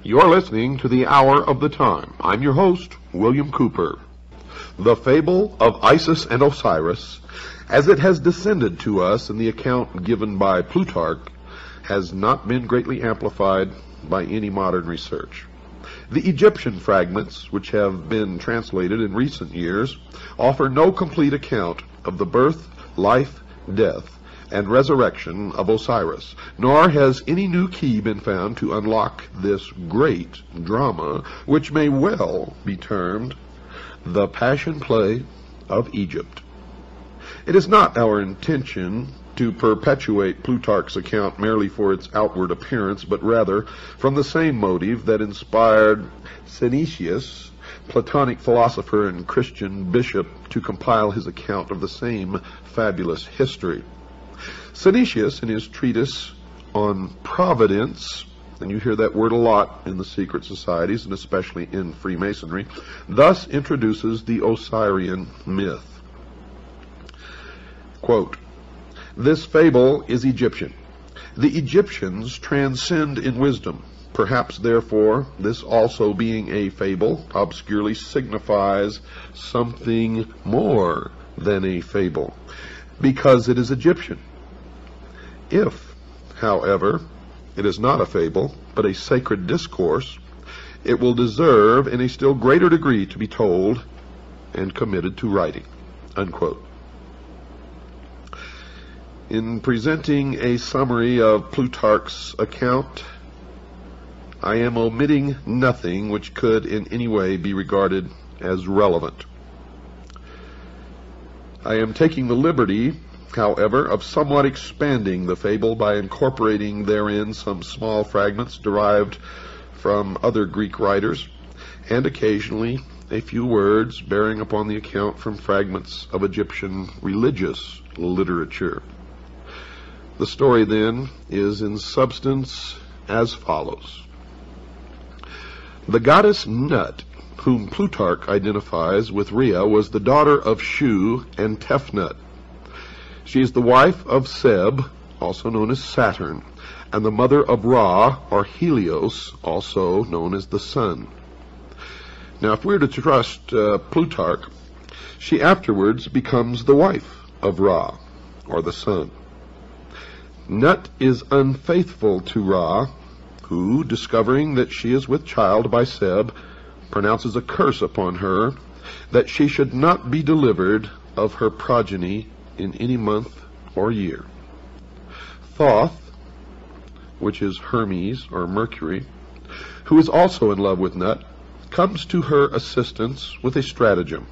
You're listening to the Hour of the Time. I'm your host, William Cooper. The fable of Isis and Osiris, as it has descended to us in the account given by Plutarch, has not been greatly amplified by any modern research. The Egyptian fragments, which have been translated in recent years, offer no complete account of the birth, life, death, and resurrection of Osiris, nor has any new key been found to unlock this great drama, which may well be termed the Passion Play of Egypt. It is not our intention to perpetuate Plutarch's account merely for its outward appearance, but rather from the same motive that inspired Synesius, Platonic philosopher and Christian bishop, to compile his account of the same fabulous history. Synesius, in his treatise on Providence, and you hear that word a lot in the secret societies and especially in Freemasonry, thus introduces the Osirian myth. Quote, "This fable is Egyptian. The Egyptians transcend in wisdom. Perhaps, therefore, this also being a fable obscurely signifies something more than a fable, because it is Egyptian. If, however, it is not a fable, but a sacred discourse, it will deserve in a still greater degree to be told and committed to writing." Unquote. In presenting a summary of Plutarch's account, I am omitting nothing which could in any way be regarded as relevant. I am taking the liberty, however, of somewhat expanding the fable by incorporating therein some small fragments derived from other Greek writers, and occasionally a few words bearing upon the account from fragments of Egyptian religious literature. The story, then, is in substance as follows. The goddess Nut, whom Plutarch identifies with Rhea, was the daughter of Shu and Tefnut. She is the wife of Seb, also known as Saturn, and the mother of Ra, or Helios, also known as the sun. Now, if we're to trust Plutarch, she afterwards becomes the wife of Ra, or the sun. Nut is unfaithful to Ra, who, discovering that she is with child by Seb, pronounces a curse upon her that she should not be delivered of her progeny in any month or year. Thoth, which is Hermes or Mercury, who is also in love with Nut, comes to her assistance with a stratagem.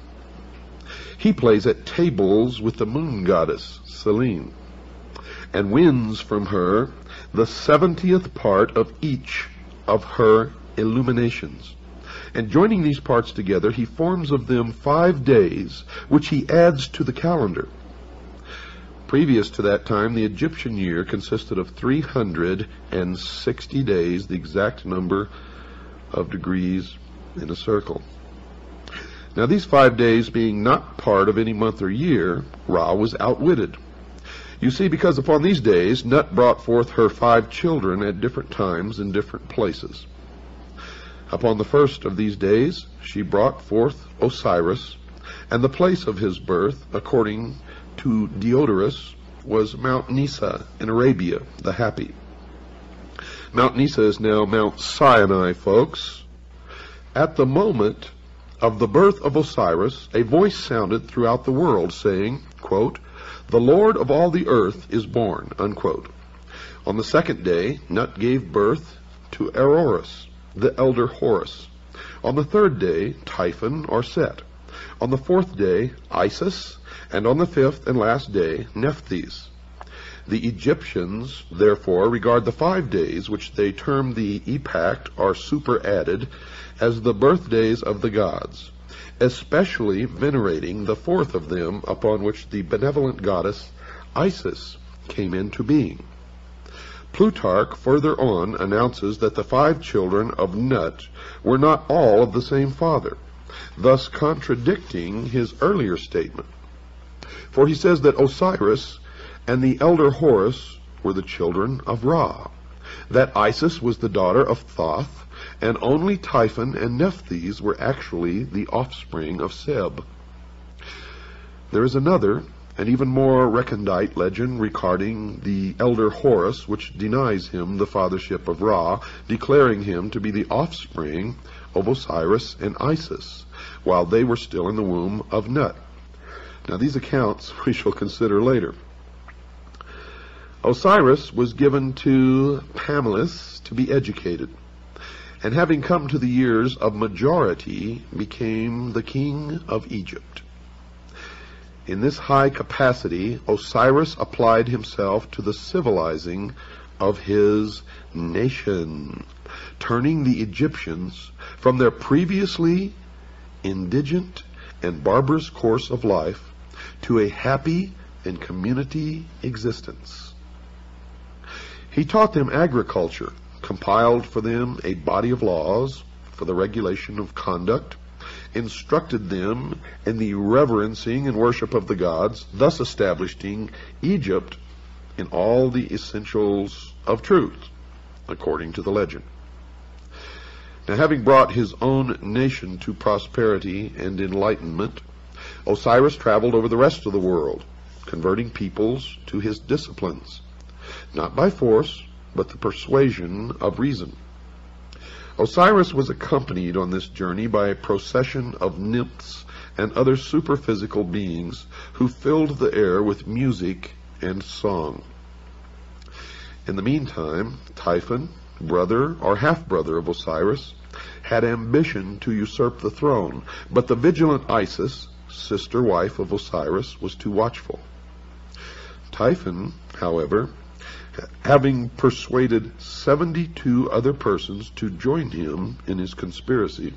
He plays at tables with the moon goddess Selene, and wins from her the 70th part of each of her illuminations. And joining these parts together, he forms of them 5 days, which he adds to the calendar. Previous to that time, the Egyptian year consisted of 360 days, the exact number of degrees in a circle. Now, these 5 days being not part of any month or year, Ra was outwitted. You see, because upon these days Nut brought forth her 5 children at different times in different places. Upon the first of these days she brought forth Osiris, and the place of his birth, according to Diodorus, was Mount Nisa in Arabia, the Happy. Mount Nisa is now Mount Sinai, folks. At the moment of the birth of Osiris, a voice sounded throughout the world saying, quote, "The Lord of all the earth is born," unquote. On the second day, Nut gave birth to Eroris, the elder Horus. On the third day, Typhon or Set. On the fourth day, Isis, and on the fifth and last day, Nephthys. The Egyptians, therefore, regard the 5 days, which they term the epact or superadded, as the birthdays of the gods, especially venerating the 4th of them, upon which the benevolent goddess Isis came into being. Plutarch further on announces that the 5 children of Nut were not all of the same father, thus contradicting his earlier statement. For he says that Osiris and the elder Horus were the children of Ra, that Isis was the daughter of Thoth, and only Typhon and Nephthys were actually the offspring of Seb. There is another and even more recondite legend regarding the elder Horus, which denies him the fathership of Ra, declaring him to be the offspring of Osiris and Isis, while they were still in the womb of Nut. Now these accounts we shall consider later. Osiris was given to Pamela to be educated, and having come to the years of majority, became the king of Egypt. In this high capacity, Osiris applied himself to the civilizing of his nation, turning the Egyptians from their previously indigent and barbarous course of life to a happy and community existence. He taught them agriculture, compiled for them a body of laws for the regulation of conduct, instructed them in the reverencing and worship of the gods, thus establishing Egypt in all the essentials of truth, according to the legend. Now, having brought his own nation to prosperity and enlightenment, Osiris traveled over the rest of the world, converting peoples to his disciplines, not by force, but the persuasion of reason. Osiris was accompanied on this journey by a procession of nymphs and other superphysical beings who filled the air with music and song. In the meantime, Typhon, brother or half-brother of Osiris, had ambition to usurp the throne, but the vigilant Isis, sister wife of Osiris, was too watchful. Typhon, however, having persuaded 72 other persons to join him in his conspiracy,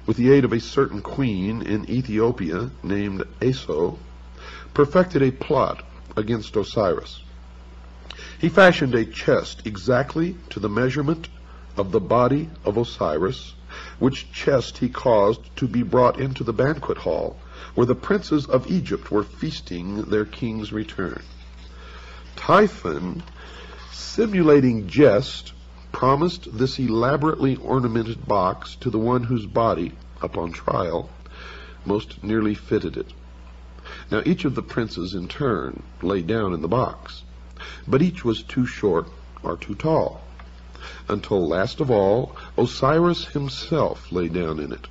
with the aid of a certain queen in Ethiopia named Aso, perfected a plot against Osiris. He fashioned a chest exactly to the measurement of the body of Osiris, which chest he caused to be brought into the banquet hall, where the princes of Egypt were feasting their king's return. Typhon, simulating jest, promised this elaborately ornamented box to the one whose body, upon trial, most nearly fitted it. Now each of the princes in turn lay down in the box, but each was too short or too tall, until last of all Osiris himself lay down in it.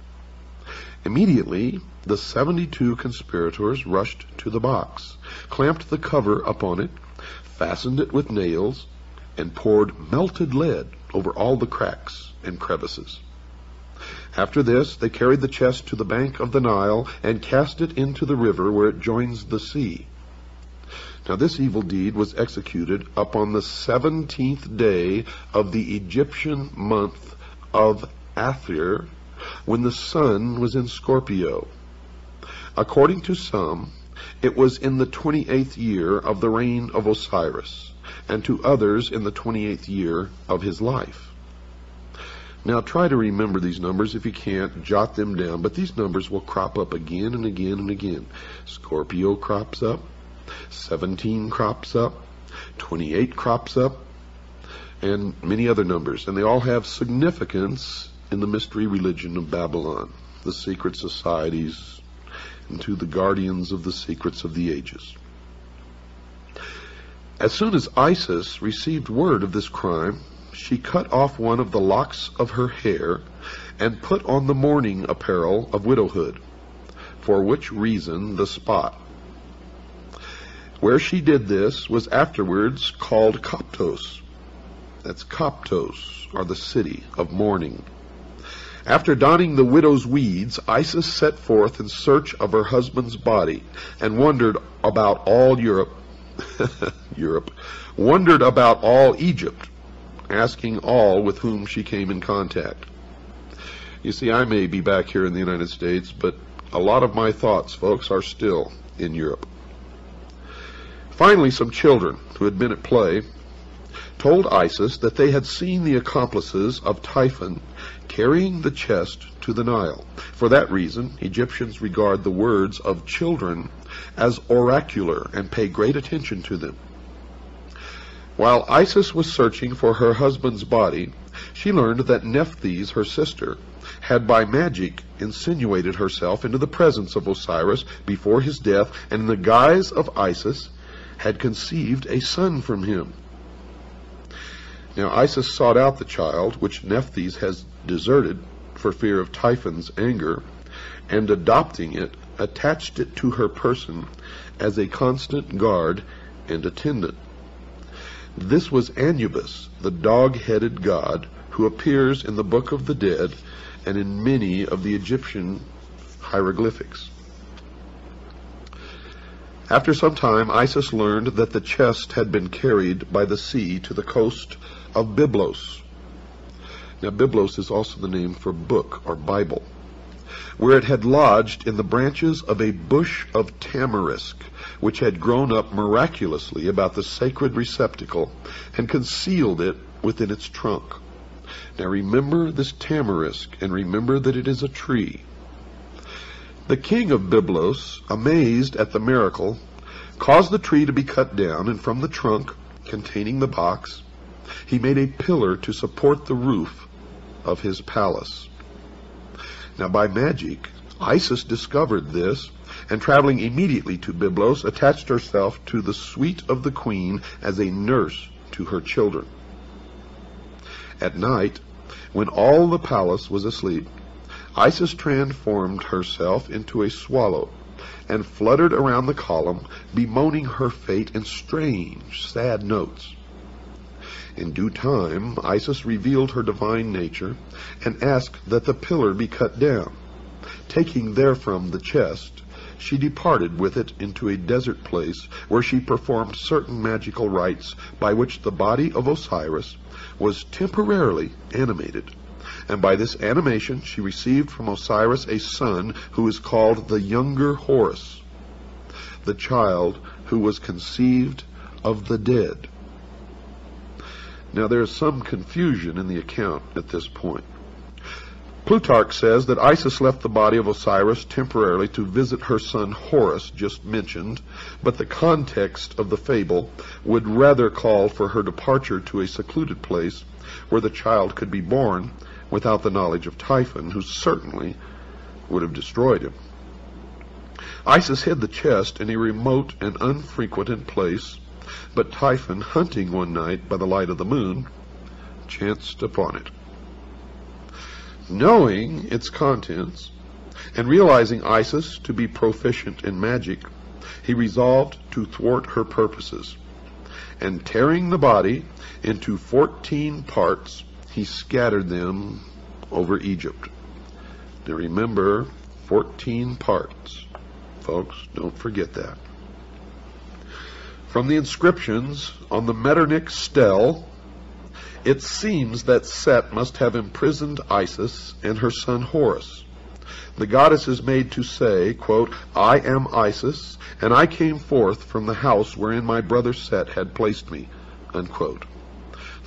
Immediately the 72 conspirators rushed to the box, clamped the cover upon it, fastened it with nails, and poured melted lead over all the cracks and crevices. After this, they carried the chest to the bank of the Nile and cast it into the river where it joins the sea. Now this evil deed was executed upon the 17th day of the Egyptian month of Athir, when the sun was in Scorpio. According to some, it was in the 28th year of the reign of Osiris, and to others in the 28th year of his life. Now try to remember these numbers. If you can't, jot them down, but these numbers will crop up again and again and again. Scorpio crops up, 17 crops up, 28 crops up, and many other numbers, and they all have significance in the mystery religion of Babylon, the secret societies, and to the guardians of the secrets of the ages. As soon as Isis received word of this crime, she cut off one of the locks of her hair and put on the mourning apparel of widowhood, for which reason the spot where she did this was afterwards called Coptos. That's Coptos, or the city of mourning. After donning the widow's weeds, Isis set forth in search of her husband's body and wandered about all Europe, wandered about all Egypt, asking all with whom she came in contact. You see, I may be back here in the United States, but a lot of my thoughts, folks, are still in Europe. Finally, some children who had been at play told Isis that they had seen the accomplices of Typhon carrying the chest to the Nile. For that reason, Egyptians regard the words of children as oracular and pay great attention to them. While Isis was searching for her husband's body, she learned that Nephthys, her sister, had by magic insinuated herself into the presence of Osiris before his death, and in the guise of Isis had conceived a son from him. Now Isis sought out the child, which Nephthys has deserted for fear of Typhon's anger, and adopting it, attached it to her person as a constant guard and attendant. This was Anubis, the dog-headed god, who appears in the Book of the Dead and in many of the Egyptian hieroglyphics. After some time, Isis learned that the chest had been carried by the sea to the coast of Byblos. Now, Byblos is also the name for book or Bible, where it had lodged in the branches of a bush of tamarisk, which had grown up miraculously about the sacred receptacle and concealed it within its trunk. Now remember this tamarisk, and remember that it is a tree. The king of Byblos, amazed at the miracle, caused the tree to be cut down, and from the trunk containing the box, he made a pillar to support the roof of his palace. Now by magic, Isis discovered this, and traveling immediately to Byblos, attached herself to the suite of the queen as a nurse to her children. At night, when all the palace was asleep, Isis transformed herself into a swallow and fluttered around the column, bemoaning her fate in strange, sad notes. In due time, Isis revealed her divine nature and asked that the pillar be cut down. Taking therefrom the chest, she departed with it into a desert place, where she performed certain magical rites by which the body of Osiris was temporarily animated. And by this animation she received from Osiris a son who is called the younger Horus, the child who was conceived of the dead. Now there is some confusion in the account at this point. Plutarch says that Isis left the body of Osiris temporarily to visit her son Horus, just mentioned, but the context of the fable would rather call for her departure to a secluded place where the child could be born without the knowledge of Typhon, who certainly would have destroyed him. Isis hid the chest in a remote and unfrequented place, but Typhon, hunting one night by the light of the moon, chanced upon it. Knowing its contents, and realizing Isis to be proficient in magic, he resolved to thwart her purposes, and tearing the body into 14 parts, he scattered them over Egypt. Now remember, 14 parts. Folks, don't forget that. From the inscriptions on the Metternich stele, it seems that Set must have imprisoned Isis and her son Horus. The goddess is made to say, quote, "I am Isis, and I came forth from the house wherein my brother Set had placed me," unquote.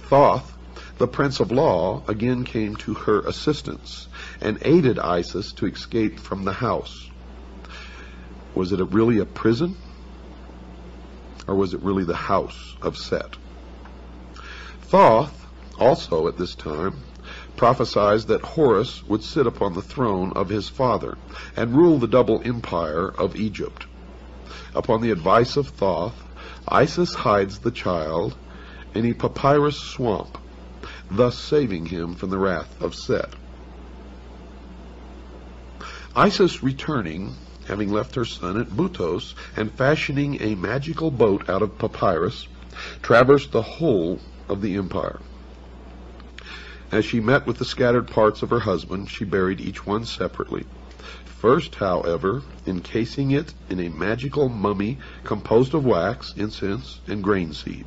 Thoth, the prince of law, again came to her assistance and aided Isis to escape from the house. Was it really a prison? Or was it really the house of Set? Thoth, also at this time, prophesied that Horus would sit upon the throne of his father and rule the double empire of Egypt. Upon the advice of Thoth, Isis hides the child in a papyrus swamp, thus saving him from the wrath of Set. Isis returning, having left her son at Butos, and fashioning a magical boat out of papyrus, traversed the whole of the empire. As she met with the scattered parts of her husband, she buried each one separately. First, however, encasing it in a magical mummy composed of wax, incense, and grain seed.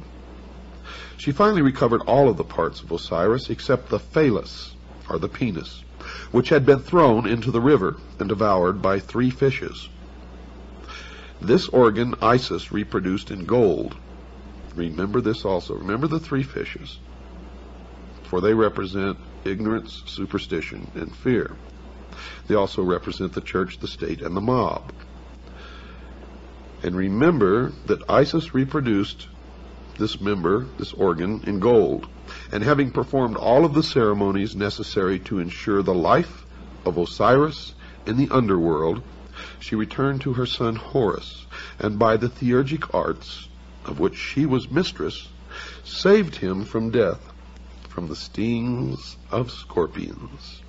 She finally recovered all of the parts of Osiris except the phallus, or the penis, which had been thrown into the river and devoured by 3 fishes. This organ Isis reproduced in gold. Remember this also. Remember the 3 fishes, for they represent ignorance, superstition, and fear. They also represent the church, the state, and the mob. And remember that Isis reproduced this member, this organ, in gold, and having performed all of the ceremonies necessary to ensure the life of Osiris in the underworld, she returned to her son Horus, and by the theurgic arts, of which she was mistress, saved him from death, from the stings of scorpions.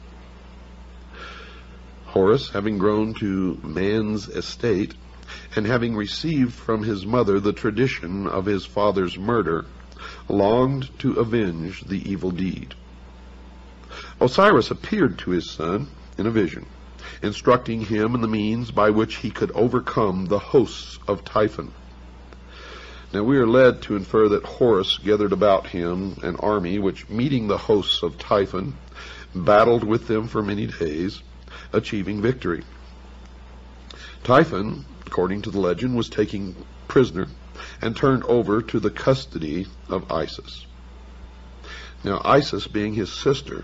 Horus, having grown to man's estate, and having received from his mother the tradition of his father's murder, longed to avenge the evil deed. Osiris appeared to his son in a vision, instructing him in the means by which he could overcome the hosts of Typhon. Now we are led to infer that Horus gathered about him an army which, meeting the hosts of Typhon, battled with them for many days, achieving victory. Typhon, according to the legend, was taken prisoner and turned over to the custody of Isis. Now Isis, being his sister,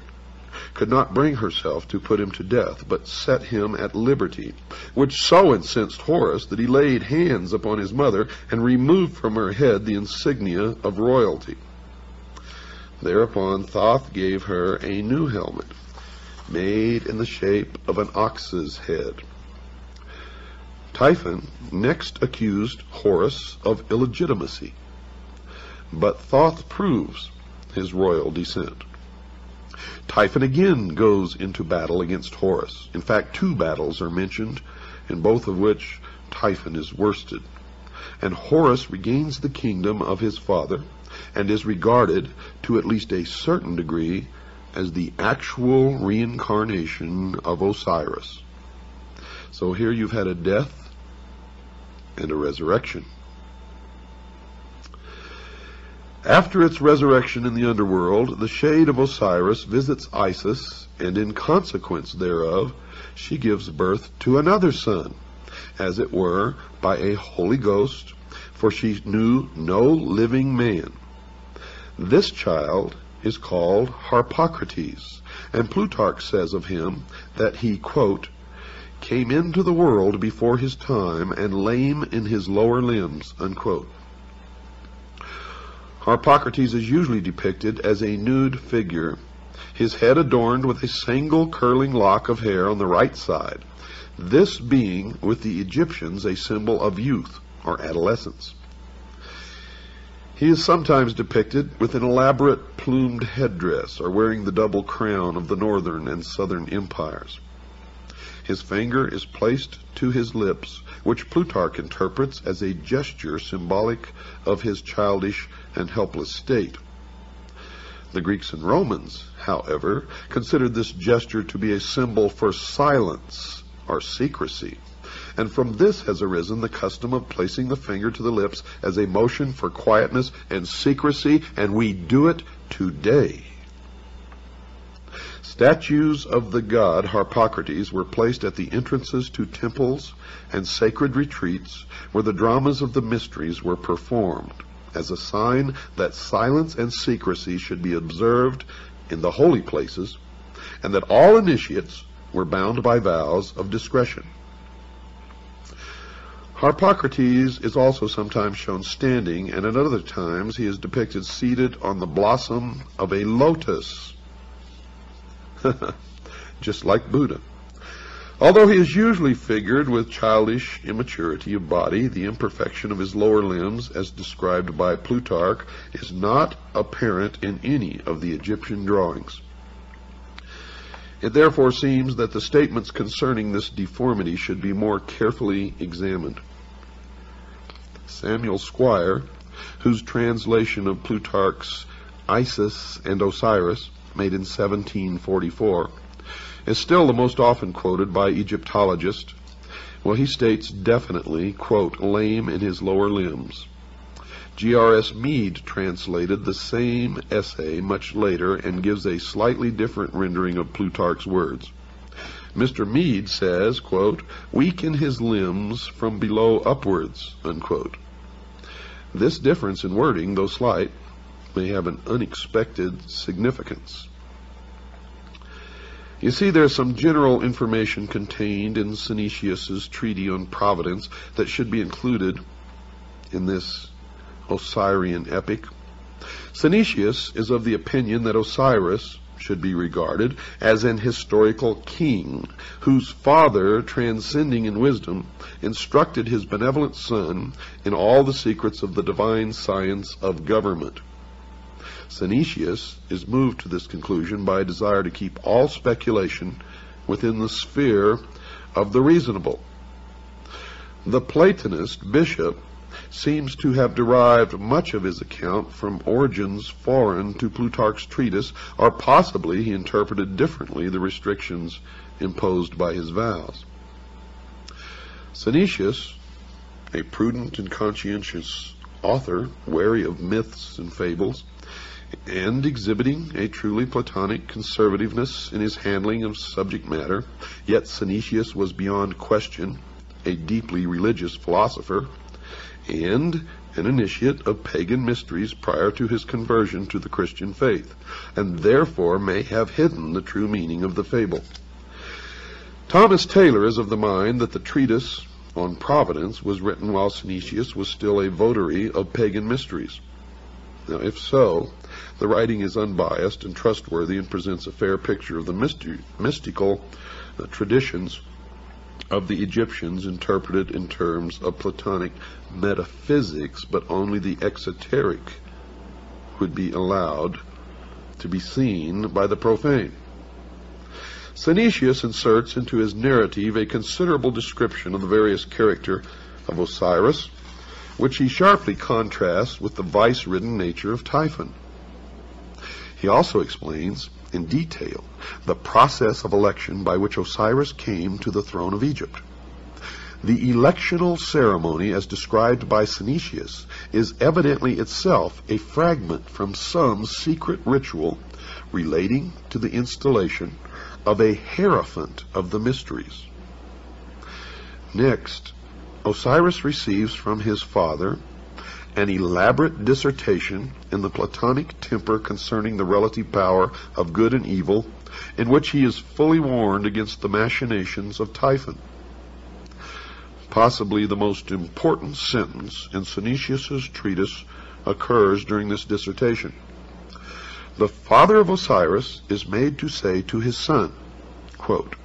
could not bring herself to put him to death, but set him at liberty, which so incensed Horus that he laid hands upon his mother and removed from her head the insignia of royalty. Thereupon Thoth gave her a new helmet, made in the shape of an ox's head. Typhon next accused Horus of illegitimacy, but Thoth proves his royal descent. Typhon again goes into battle against Horus. In fact, 2 battles are mentioned, in both of which Typhon is worsted. And Horus regains the kingdom of his father, and is regarded, to at least a certain degree, as the actual reincarnation of Osiris. So here you've had a death and a resurrection. After its resurrection in the underworld, the shade of Osiris visits Isis, and in consequence thereof, she gives birth to another son, as it were, by a Holy Ghost, for she knew no living man. This child is called Harpocrates, and Plutarch says of him that he, quote, came into the world before his time and lame in his lower limbs, unquote. Harpocrates is usually depicted as a nude figure, his head adorned with a single curling lock of hair on the right side, this being with the Egyptians a symbol of youth or adolescence. He is sometimes depicted with an elaborate plumed headdress or wearing the double crown of the northern and southern empires. His finger is placed to his lips, which Plutarch interprets as a gesture symbolic of his childish and helpless state. The Greeks and Romans, however, considered this gesture to be a symbol for silence or secrecy, and from this has arisen the custom of placing the finger to the lips as a motion for quietness and secrecy, and we do it today. Statues of the god Harpocrates were placed at the entrances to temples and sacred retreats where the dramas of the mysteries were performed, as a sign that silence and secrecy should be observed in the holy places, and that all initiates were bound by vows of discretion. Harpocrates is also sometimes shown standing, and at other times he is depicted seated on the blossom of a lotus, just like Buddha. Although he is usually figured with childish immaturity of body, the imperfection of his lower limbs, as described by Plutarch, is not apparent in any of the Egyptian drawings. It therefore seems that the statements concerning this deformity should be more carefully examined. Samuel Squire, whose translation of Plutarch's Isis and Osiris, made in 1744, is still the most often quoted by Egyptologists. Well, he states definitely, quote, lame in his lower limbs. G.R.S. Mead translated the same essay much later and gives a slightly different rendering of Plutarch's words. Mr. Mead says, quote, weak in his limbs from below upwards, unquote. This difference in wording, though slight, may have an unexpected significance. You see, there's some general information contained in Synesius's treatise on Providence that should be included in this Osirian epic. Synesius is of the opinion that Osiris should be regarded as an historical king, whose father, transcending in wisdom, instructed his benevolent son in all the secrets of the divine science of government. Synesius is moved to this conclusion by a desire to keep all speculation within the sphere of the reasonable. The Platonist bishop seems to have derived much of his account from origins foreign to Plutarch's treatise, or possibly he interpreted differently the restrictions imposed by his vows. Synesius, a prudent and conscientious author, wary of myths and fables, and exhibiting a truly Platonic conservativeness in his handling of subject matter, yet Synesius was beyond question a deeply religious philosopher, and an initiate of pagan mysteries prior to his conversion to the Christian faith, and therefore may have hidden the true meaning of the fable. Thomas Taylor is of the mind that the treatise on Providence was written while Synesius was still a votary of pagan mysteries. Now, if so, the writing is unbiased and trustworthy and presents a fair picture of the mystical traditions of the Egyptians, interpreted in terms of Platonic metaphysics, but only the exoteric would be allowed to be seen by the profane. Synesius inserts into his narrative a considerable description of the various character of Osiris, which he sharply contrasts with the vice-ridden nature of Typhon. He also explains in detail the process of election by which Osiris came to the throne of Egypt. The electional ceremony, as described by Synesius, is evidently itself a fragment from some secret ritual relating to the installation of a hierophant of the mysteries. Next, Osiris receives from his father an elaborate dissertation in the Platonic temper concerning the relative power of good and evil, in which he is fully warned against the machinations of Typhon. Possibly the most important sentence in Synesius's treatise occurs during this dissertation. The father of Osiris is made to say to his son, quote,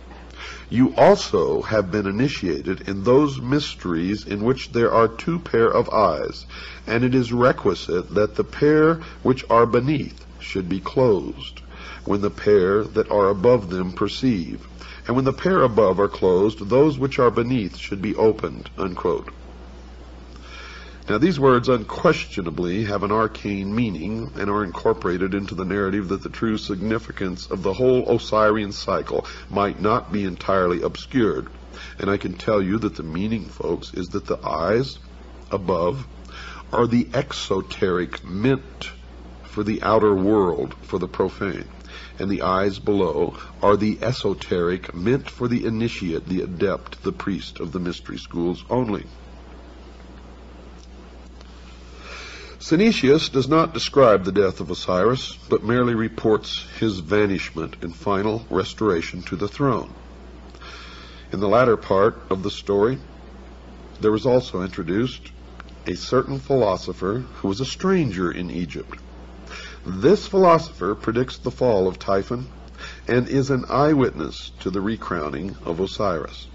"You also have been initiated in those mysteries in which there are two pair of eyes, and it is requisite that the pair which are beneath should be closed, when the pair that are above them perceive, and when the pair above are closed, those which are beneath should be opened," unquote. Now, these words unquestionably have an arcane meaning and are incorporated into the narrative that the true significance of the whole Osirian cycle might not be entirely obscured. And I can tell you that the meaning, folks, is that the eyes above are the exoteric meant for the outer world, for the profane, and the eyes below are the esoteric meant for the initiate, the adept, the priest of the mystery schools only. Synesius does not describe the death of Osiris, but merely reports his vanishment and final restoration to the throne. In the latter part of the story, there was also introduced a certain philosopher who was a stranger in Egypt. This philosopher predicts the fall of Typhon and is an eyewitness to the recrowning of Osiris.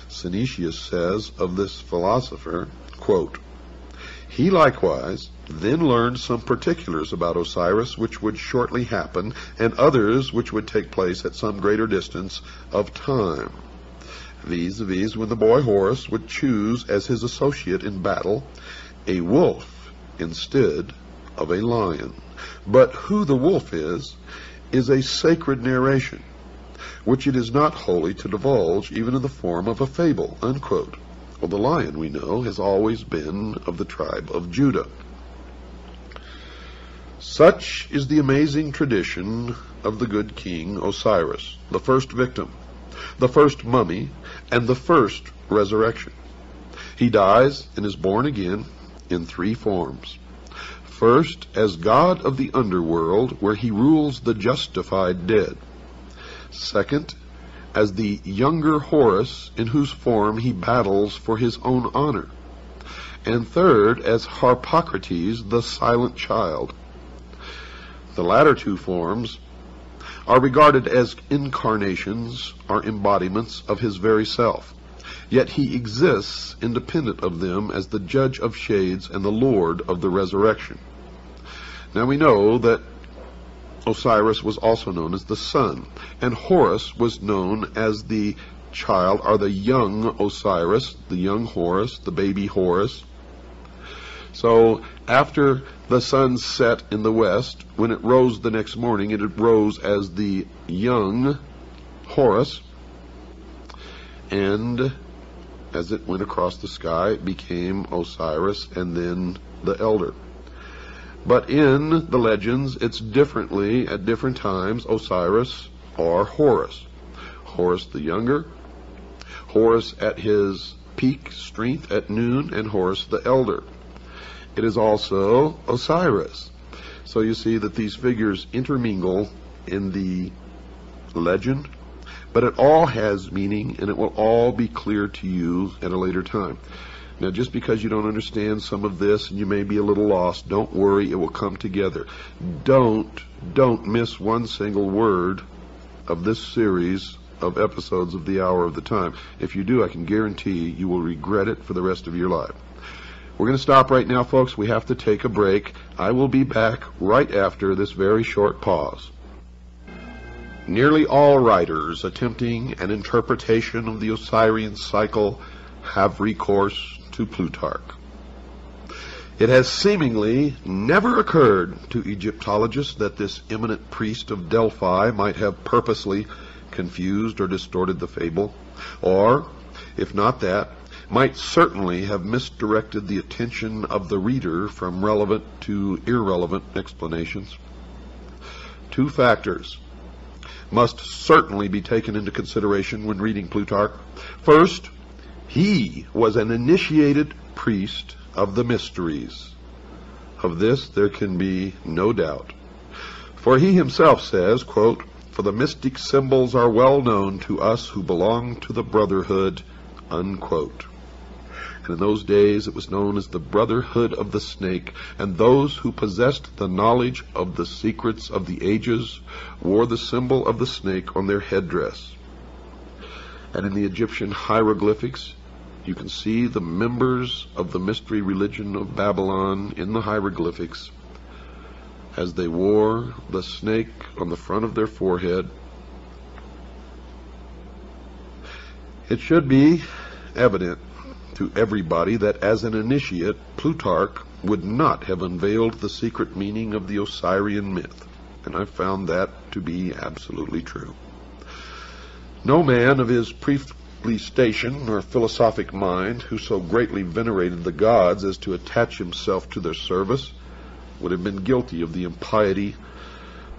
Synesius says of this philosopher, quote, "He likewise then learned some particulars about Osiris which would shortly happen, and others which would take place at some greater distance of time, viz. When the boy Horus would choose as his associate in battle a wolf instead of a lion. But who the wolf is a sacred narration, which it is not holy to divulge even in the form of a fable," unquote. Well, the lion, we know, has always been of the tribe of Judah. Such is the amazing tradition of the good king Osiris, the first victim, the first mummy, and the first resurrection. He dies and is born again in three forms. First, as god of the underworld, where he rules the justified dead. Second, as the younger Horus, in whose form he battles for his own honor. and third as Harpocrates, the silent child. The latter two forms are regarded as incarnations or embodiments of his very self, yet he exists independent of them as the judge of shades and the lord of the resurrection. Now we know that Osiris was also known as the sun, and Horus was known as the child, or the young Osiris, the young Horus, the baby Horus. So after the sun set in the west, when it rose the next morning, it rose as the young Horus, and as it went across the sky, it became Osiris and then the elder. But in the legends, it's differently at different times Osiris or Horus. Horus the younger, Horus at his peak strength at noon, and Horus the elder. It is also Osiris. So you see that these figures intermingle in the legend, but it all has meaning, and it will all be clear to you at a later time. Now, just because you don't understand some of this and you may be a little lost, don't worry, it will come together. Don't miss one single word of this series of episodes of the Hour of the Time. If you do, I can guarantee you will regret it for the rest of your life. We're going to stop right now, folks. We have to take a break. I will be back right after this very short pause. Nearly all writers attempting an interpretation of the Osirian cycle have recourse to Plutarch. It has seemingly never occurred to Egyptologists that this eminent priest of Delphi might have purposely confused or distorted the fable, or, if not that, might certainly have misdirected the attention of the reader from relevant to irrelevant explanations. Two factors must certainly be taken into consideration when reading Plutarch. First, he was an initiated priest of the mysteries. Of this there can be no doubt. For he himself says, quote, "For the mystic symbols are well known to us who belong to the brotherhood," unquote. And in those days it was known as the Brotherhood of the Snake, and those who possessed the knowledge of the secrets of the ages wore the symbol of the snake on their headdress. And in the Egyptian hieroglyphics, you can see the members of the mystery religion of Babylon in the hieroglyphics as they wore the snake on the front of their forehead. It should be evident to everybody that as an initiate, Plutarch would not have unveiled the secret meaning of the Osirian myth, and I found that to be absolutely true. No man of his priestly station or philosophic mind who so greatly venerated the gods as to attach himself to their service would have been guilty of the impiety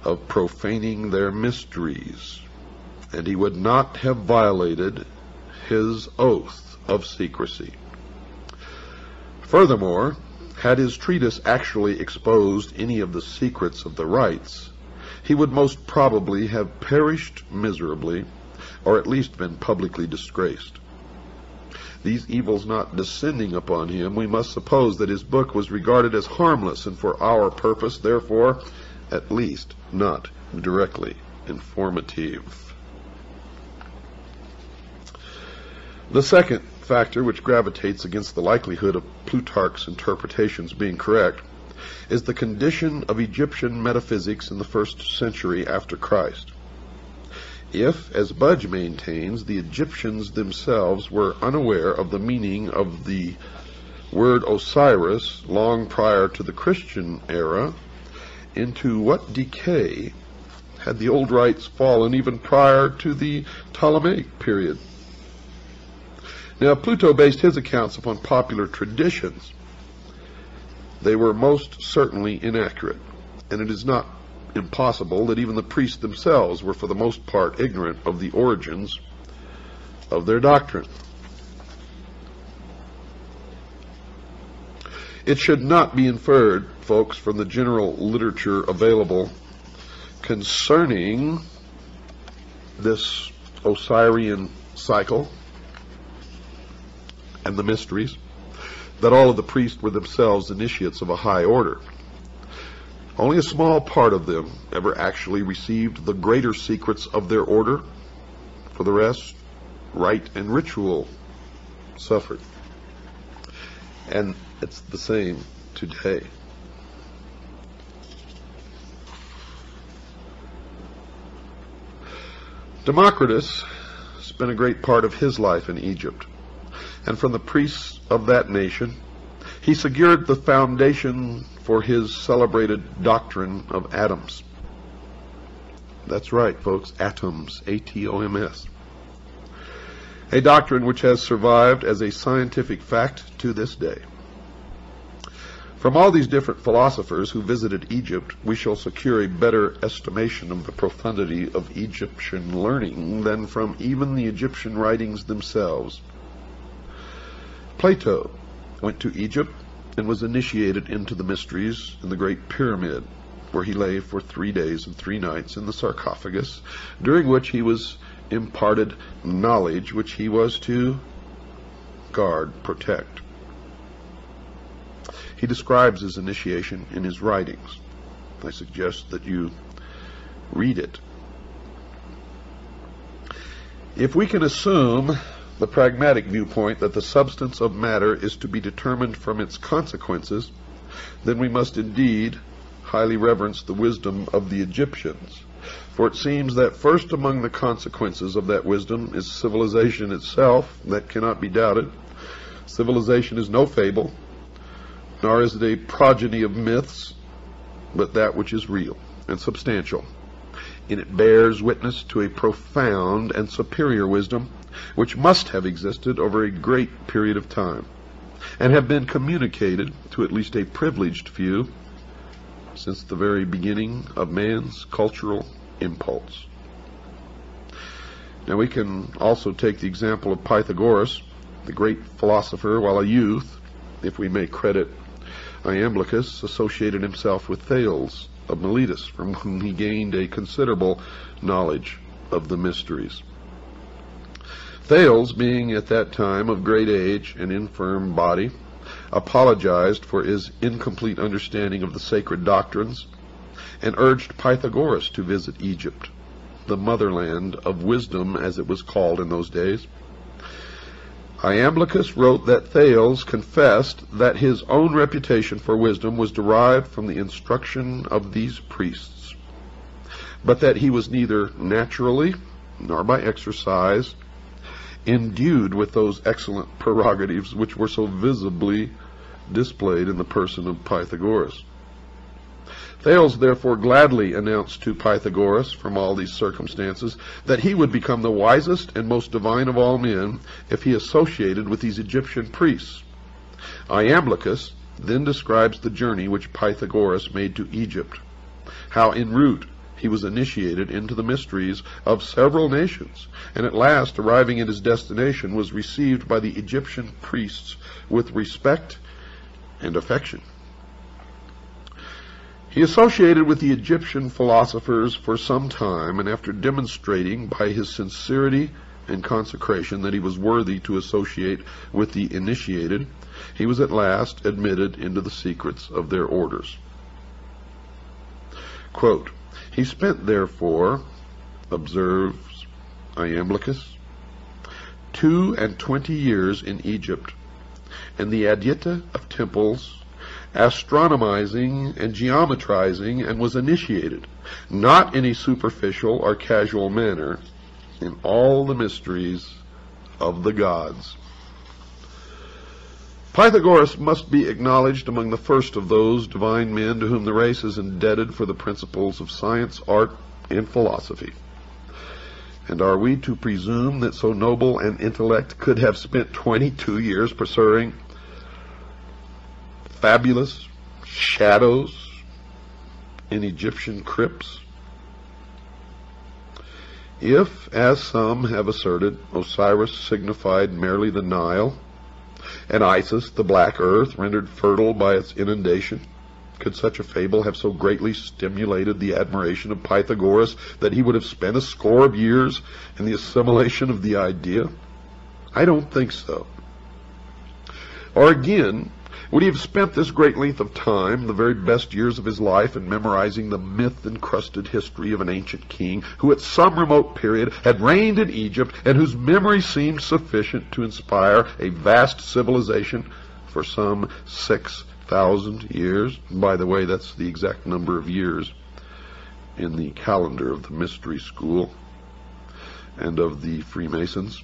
of profaning their mysteries, and he would not have violated his oath of secrecy. Furthermore, had his treatise actually exposed any of the secrets of the rites, he would most probably have perished miserably, or at least been publicly disgraced. These evils not descending upon him, we must suppose that his book was regarded as harmless, and for our purpose, therefore, at least not directly informative. The second factor which gravitates against the likelihood of Plutarch's interpretations being correct is the condition of Egyptian metaphysics in the 1st century after Christ. If, as Budge maintains, the Egyptians themselves were unaware of the meaning of the word Osiris long prior to the Christian era, into what decay had the old rites fallen even prior to the Ptolemaic period? Now, Pluto based his accounts upon popular traditions. They were most certainly inaccurate, and it is not impossible that even the priests themselves were for the most part ignorant of the origins of their doctrine. It should not be inferred, folks, from the general literature available concerning this Osirian cycle and the mysteries, that all of the priests were themselves initiates of a high order. Only a small part of them ever actually received the greater secrets of their order. For the rest, rite and ritual suffered. And it's the same today. Democritus spent a great part of his life in Egypt, and from the priests of that nation he secured the foundation for his celebrated doctrine of atoms. That's right, folks, atoms, A-T-O-M-S. A doctrine which has survived as a scientific fact to this day. From all these different philosophers who visited Egypt, we shall secure a better estimation of the profundity of Egyptian learning than from even the Egyptian writings themselves. Plato went to Egypt and was initiated into the mysteries in the Great Pyramid, where he lay for 3 days and 3 nights in the sarcophagus, during which he was imparted knowledge which he was to guard, protect. He describes his initiation in his writings. I suggest that you read it. If we can assume the pragmatic viewpoint that the substance of matter is to be determined from its consequences, then we must indeed highly reverence the wisdom of the Egyptians. For it seems that first among the consequences of that wisdom is civilization itself. That cannot be doubted. Civilization is no fable, nor is it a progeny of myths, but that which is real and substantial. And it bears witness to a profound and superior wisdom, which must have existed over a great period of time, and have been communicated to at least a privileged few since the very beginning of man's cultural impulse. Now we can also take the example of Pythagoras, the great philosopher. While a youth, if we may credit Iamblichus, associated himself with Thales of Miletus, from whom he gained a considerable knowledge of the mysteries. Thales, being at that time of great age and infirm body, apologized for his incomplete understanding of the sacred doctrines and urged Pythagoras to visit Egypt, the motherland of wisdom as it was called in those days. Iamblichus wrote that Thales confessed that his own reputation for wisdom was derived from the instruction of these priests, but that he was neither naturally nor by exercise endued with those excellent prerogatives which were so visibly displayed in the person of Pythagoras. Thales therefore gladly announced to Pythagoras, from all these circumstances, that he would become the wisest and most divine of all men if he associated with these Egyptian priests. Iamblichus then describes the journey which Pythagoras made to Egypt, how en route he was initiated into the mysteries of several nations, and at last, arriving at his destination, was received by the Egyptian priests with respect and affection. He associated with the Egyptian philosophers for some time, and after demonstrating by his sincerity and consecration that he was worthy to associate with the initiated, he was at last admitted into the secrets of their orders. Quote, "He spent, therefore," observes Iamblichus, 22 years in Egypt, and the adyta of temples, astronomizing and geometrizing, and was initiated, not in a superficial or casual manner, in all the mysteries of the gods. Pythagoras must be acknowledged among the first of those divine men to whom the race is indebted for the principles of science, art, and philosophy. And are we to presume that so noble an intellect could have spent 22 years pursuing fabulous shadows in Egyptian crypts? If, as some have asserted, Osiris signified merely the Nile, and Isis the black earth rendered fertile by its inundation, could such a fable have so greatly stimulated the admiration of Pythagoras that he would have spent a score of years in the assimilation of the idea? I don't think so. Or again, would he have spent this great length of time, the very best years of his life, in memorizing the myth-encrusted history of an ancient king who at some remote period had reigned in Egypt and whose memory seemed sufficient to inspire a vast civilization for some 6,000 years? By the way, that's the exact number of years in the calendar of the Mystery School and of the Freemasons.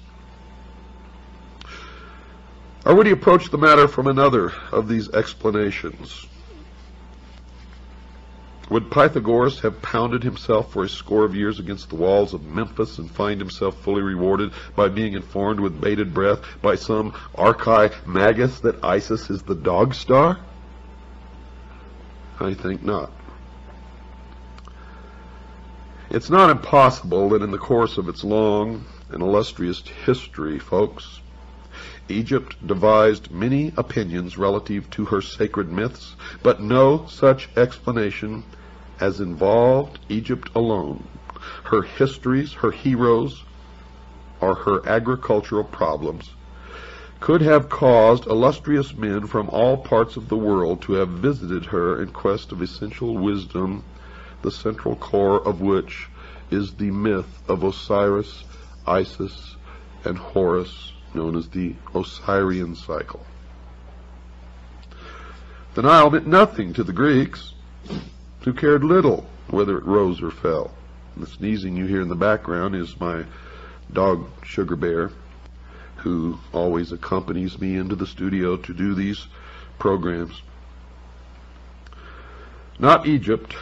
Or would he approach the matter from another of these explanations? Would Pythagoras have pounded himself for a score of years against the walls of Memphis and find himself fully rewarded by being informed with bated breath by some archimagus that Isis is the dog star? I think not. It's not impossible that in the course of its long and illustrious history, folks, Egypt devised many opinions relative to her sacred myths, but no such explanation as involved Egypt alone, her histories, her heroes, or her agricultural problems, could have caused illustrious men from all parts of the world to have visited her in quest of essential wisdom, the central core of which is the myth of Osiris, Isis, and Horus, known as the Osirian cycle. The Nile meant nothing to the Greeks, who cared little whether it rose or fell. The sneezing you hear in the background is my dog Sugar Bear, who always accompanies me into the studio to do these programs. Not Egypt,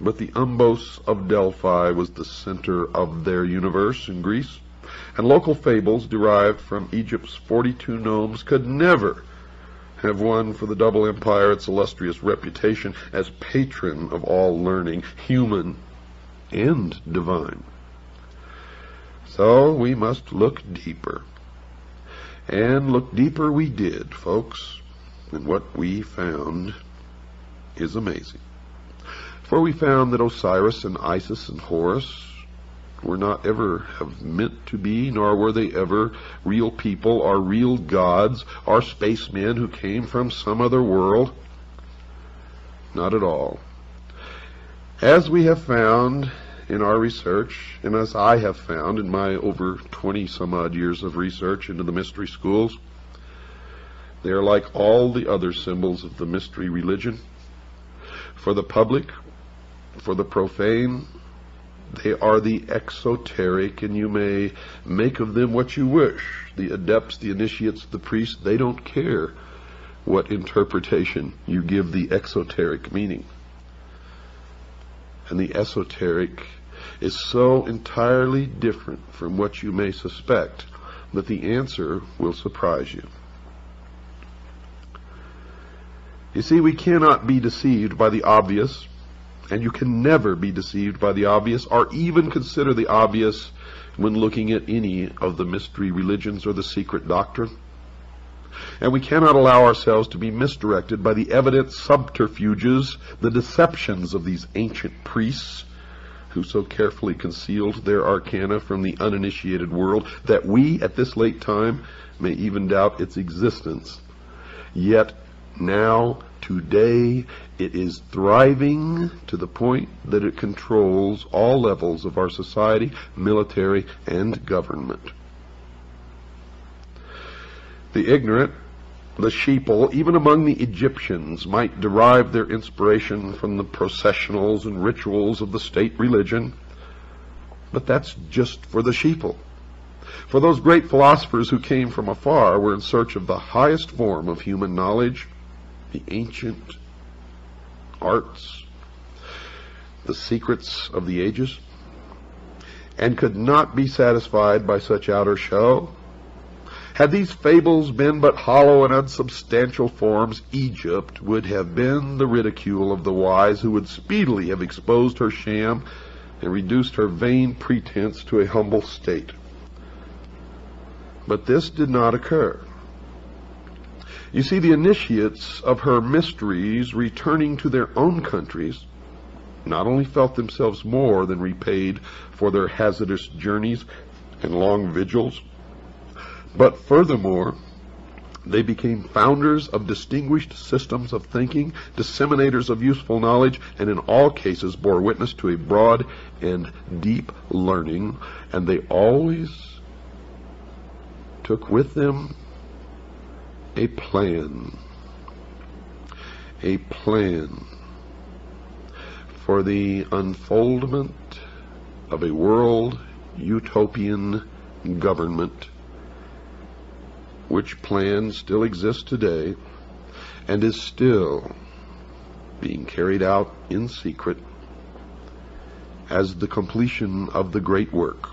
but the Umbos of Delphi was the center of their universe in Greece, and local fables derived from Egypt's 42 gnomes could never have won for the double empire its illustrious reputation as patron of all learning, human and divine. So we must look deeper. And look deeper we did, folks, and what we found is amazing. For we found that Osiris and Isis and Horus were not ever have meant to be, nor were they ever real people or real gods or spacemen who came from some other world. Not at all. As we have found in our research, and as I have found in my over 20-some-odd years of research into the mystery schools, they are like all the other symbols of the mystery religion. For the public, for the profane, they are the exoteric, and you may make of them what you wish. The adepts, the initiates, the priests, they don't care what interpretation you give the exoteric meaning. And the esoteric is so entirely different from what you may suspect that the answer will surprise you. You see, we cannot be deceived by the obvious, and you can never be deceived by the obvious, or even consider the obvious when looking at any of the mystery religions or the secret doctrine. And we cannot allow ourselves to be misdirected by the evident subterfuges, the deceptions of these ancient priests, who so carefully concealed their arcana from the uninitiated world that we, at this late time, may even doubt its existence. Yet now, today, it is thriving to the point that it controls all levels of our society, military, and government. The ignorant, the sheeple, even among the Egyptians, might derive their inspiration from the processionals and rituals of the state religion, but that's just for the sheeple. For those great philosophers who came from afar were in search of the highest form of human knowledge, the ancient arts, the secrets of the ages, and could not be satisfied by such outer show. Had these fables been but hollow and unsubstantial forms, Egypt would have been the ridicule of the wise, who would speedily have exposed her sham and reduced her vain pretense to a humble state. But this did not occur. You see, the initiates of her mysteries, returning to their own countries, not only felt themselves more than repaid for their hazardous journeys and long vigils, but furthermore, They became founders of distinguished systems of thinking, disseminators of useful knowledge, and in all cases bore witness to a broad and deep learning, and they always took with them a plan for the unfoldment of a world utopian government, which plan still exists today and is still being carried out in secret as the completion of the great work.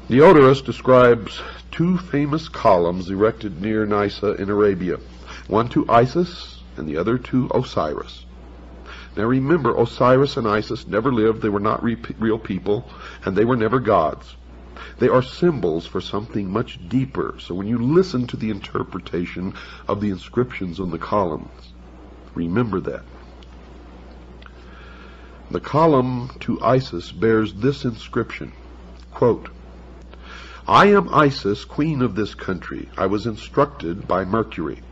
Diodorus describes two famous columns erected near Nysa in Arabia, one to Isis and the other to Osiris. Now remember, Osiris and Isis never lived, they were not real people, and they were never gods. They are symbols for something much deeper. So when you listen to the interpretation of the inscriptions on the columns, remember that. The column to Isis bears this inscription, quote, "I am Isis, queen of this country. I was instructed by Mercury.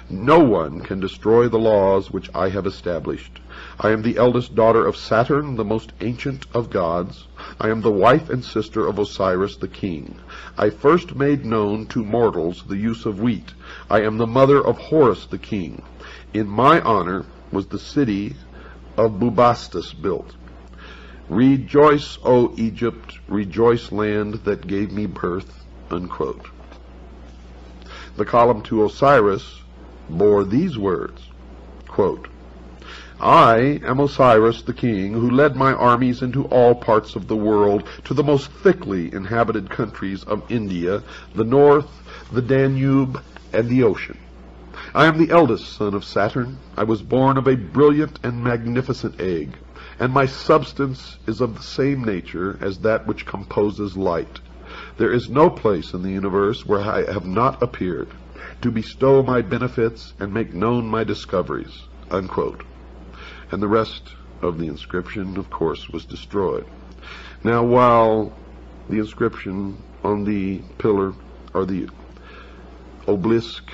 No one can destroy the laws which I have established. I am the eldest daughter of Saturn, the most ancient of gods. I am the wife and sister of Osiris the king. I first made known to mortals the use of wheat. I am the mother of Horus the king. In my honor was the city of Bubastis built. Rejoice, O Egypt, rejoice, land that gave me birth," unquote. The column to Osiris bore these words, quote, "I am Osiris the king, who led my armies into all parts of the world, to the most thickly inhabited countries of India, the north, the Danube, and the ocean. I am the eldest son of Saturn. I was born of a brilliant and magnificent egg, and my substance is of the same nature as that which composes light. There is no place in the universe where I have not appeared, to bestow my benefits and make known my discoveries," unquote. And the rest of the inscription, of course, was destroyed. Now, while the inscription on the pillar, or the obelisk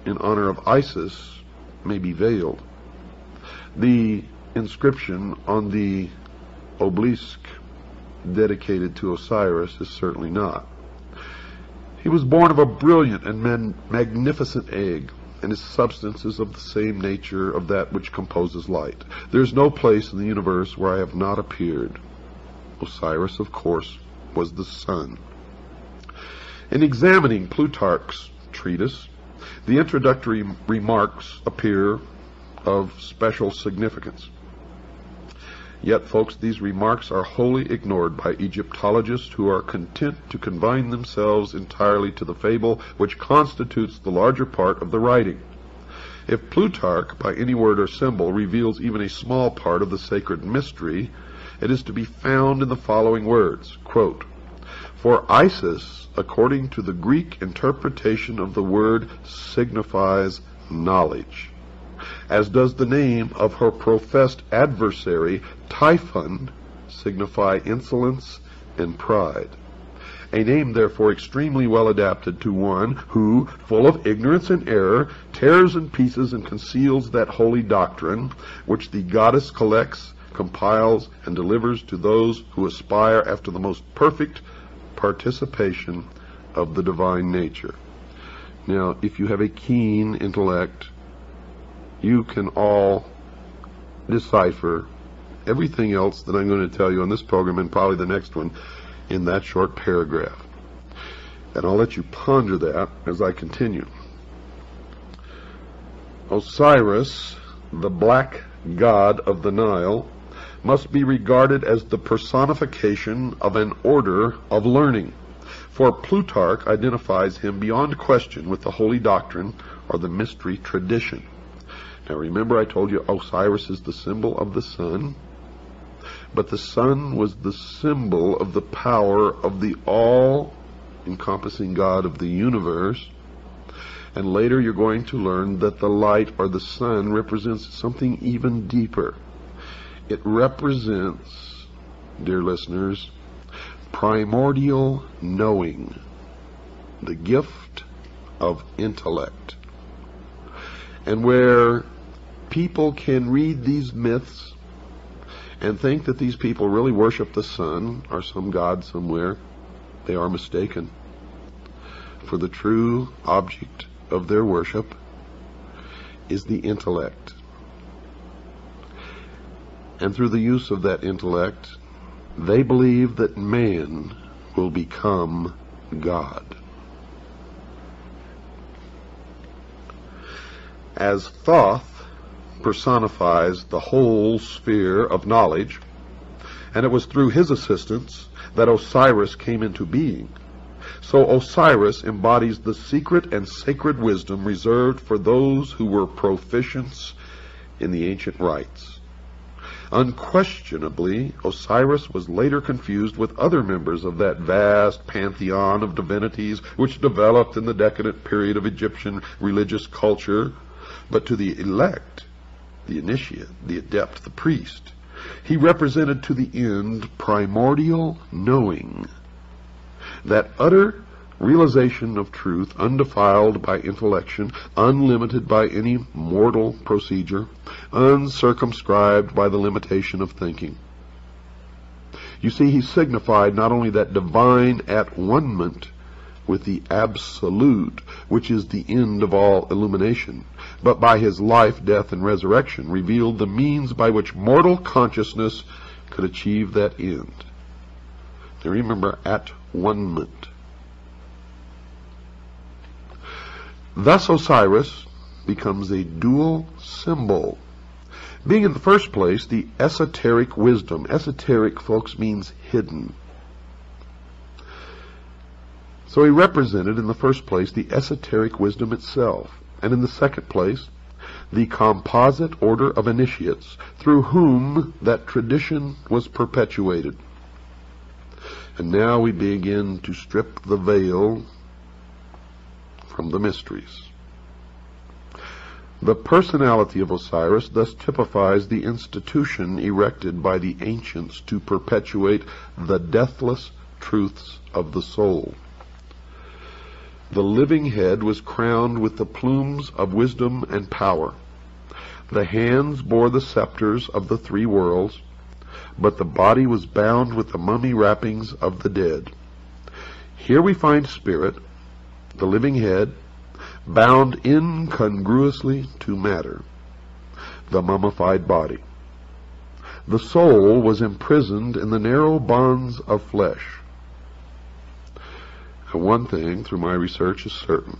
in honor of Isis, may be veiled, the inscription on the obelisk dedicated to Osiris is certainly not. He was born of a brilliant and magnificent egg, and his substance is of the same nature of that which composes light. There is no place in the universe where I have not appeared. Osiris, of course, was the sun. In examining Plutarch's treatise, the introductory remarks appear of special significance. Yet, folks, these remarks are wholly ignored by Egyptologists who are content to confine themselves entirely to the fable which constitutes the larger part of the writing. If Plutarch, by any word or symbol, reveals even a small part of the sacred mystery, it is to be found in the following words, quote, "For Isis, according to the Greek interpretation of the word, signifies knowledge, as does the name of her professed adversary, Typhon, signify insolence and pride. A name, therefore, extremely well adapted to one who, full of ignorance and error, tears in pieces and conceals that holy doctrine, which the goddess collects, compiles, and delivers to those who aspire after the most perfect participation of the divine nature." Now, if you have a keen intellect, you can all decipher everything else that I'm going to tell you on this program, and probably the next one, in that short paragraph. And I'll let you ponder that as I continue. Osiris, the black god of the Nile, must be regarded as the personification of an order of learning, for Plutarch identifies him beyond question with the holy doctrine or the mystery tradition. Now remember, I told you Osiris is the symbol of the sun, but the sun was the symbol of the power of the all-encompassing God of the universe. And later you're going to learn that the light, or the sun, represents something even deeper. It represents, dear listeners, primordial knowing. the gift of intellect. And where people can read these myths and think that these people really worship the sun or some god somewhere, they are mistaken. For the true object of their worship is the intellect. And through the use of that intellect, they believe that man will become God. As Thoth personifies the whole sphere of knowledge, and it was through his assistance that Osiris came into being, so Osiris embodies the secret and sacred wisdom reserved for those who were proficients in the ancient rites. Unquestionably, Osiris was later confused with other members of that vast pantheon of divinities which developed in the decadent period of Egyptian religious culture. But to the elect, the initiate, the adept, the priest, he represented to the end primordial knowing, that utter realization of truth, undefiled by intellection, unlimited by any mortal procedure, uncircumscribed by the limitation of thinking. You see, he signified not only that divine at-one-ment with the absolute, which is the end of all illumination, but by his life, death, and resurrection revealed the means by which mortal consciousness could achieve that end. Now remember, at-one-ment. Thus Osiris becomes a dual symbol, being in the first place the esoteric wisdom. Esoteric, folks, means hidden. So he represented in the first place the esoteric wisdom itself, and in the second place the composite order of initiates through whom that tradition was perpetuated. And now we begin to strip the veil from the mysteries. The personality of Osiris thus typifies the institution erected by the ancients to perpetuate the deathless truths of the soul. The living head was crowned with the plumes of wisdom and power. The hands bore the scepters of the three worlds, but the body was bound with the mummy wrappings of the dead. Here we find spirit, the living head, bound incongruously to matter, the mummified body. The soul was imprisoned in the narrow bonds of flesh. And one thing, through my research, is certain.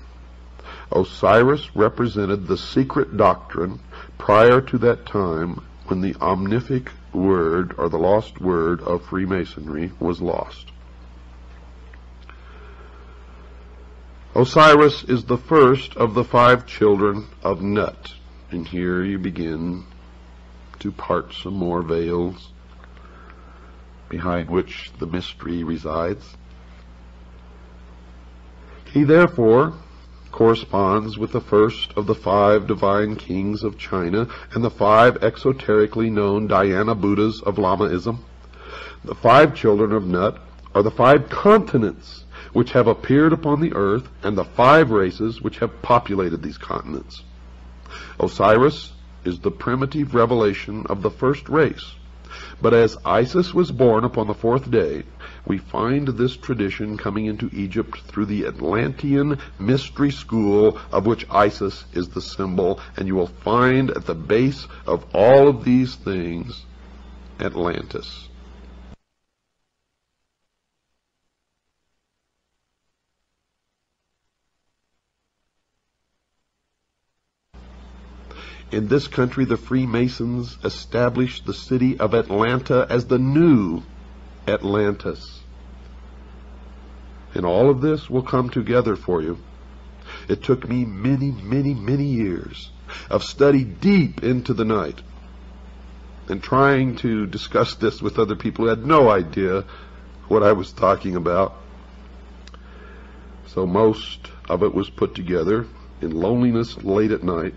Osiris represented the secret doctrine prior to that time when the omnific word, or the lost word, of Freemasonry was lost. Osiris is the first of the 5 children of Nut. And here you begin to part some more veils behind which the mystery resides. He therefore corresponds with the first of the 5 divine kings of China and the 5 exoterically known Dhyana Buddhas of Lamaism. The 5 children of Nut are the 5 continents which have appeared upon the earth, and the 5 races which have populated these continents. Osiris is the primitive revelation of the first race, but as Isis was born upon the 4th day, we find this tradition coming into Egypt through the Atlantean mystery school, of which Isis is the symbol, and you will find at the base of all of these things Atlantis. In this country, the Freemasons established the city of Atlanta as the new Atlantis. And all of this will come together for you. It took me many, many, many years of study deep into the night and trying to discuss this with other people who had no idea what I was talking about. So most of it was put together in loneliness late at night.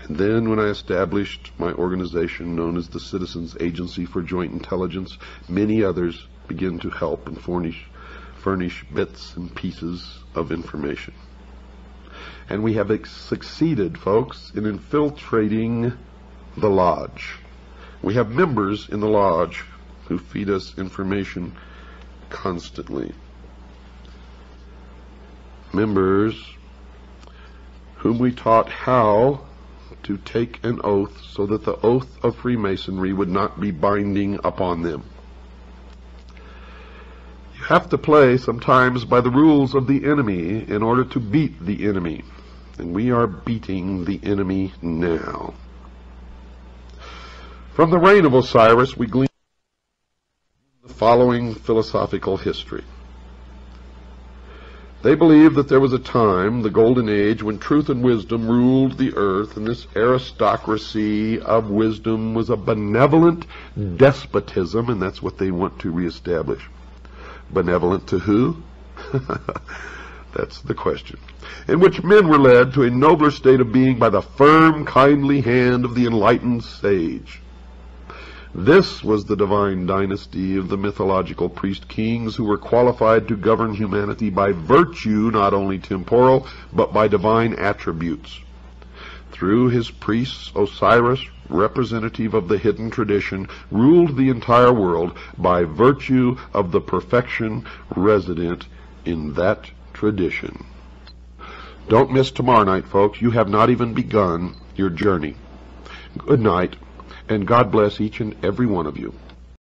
And then when I established my organization known as the Citizens Agency for Joint Intelligence, many others began to help and furnish bits and pieces of information. And we have succeeded, folks, in infiltrating the lodge. We have members in the lodge who feed us information constantly. Members whom we taught how to take an oath so that the oath of Freemasonry would not be binding upon them. You have to play sometimes by the rules of the enemy in order to beat the enemy. And we are beating the enemy now. From the reign of Osiris, we glean the following philosophical history. They believed that there was a time, the Golden Age, when truth and wisdom ruled the earth, and this aristocracy of wisdom was a benevolent despotism, and that's what they want to reestablish. Benevolent to who? That's the question. In which men were led to a nobler state of being by the firm, kindly hand of the enlightened sage. This was the divine dynasty of the mythological priest-kings who were qualified to govern humanity by virtue, not only temporal, but by divine attributes. Through his priests, Osiris, representative of the hidden tradition, ruled the entire world by virtue of the perfection resident in that tradition. Don't miss tomorrow night, folks. You have not even begun your journey. Good night, and God bless each and every one of you.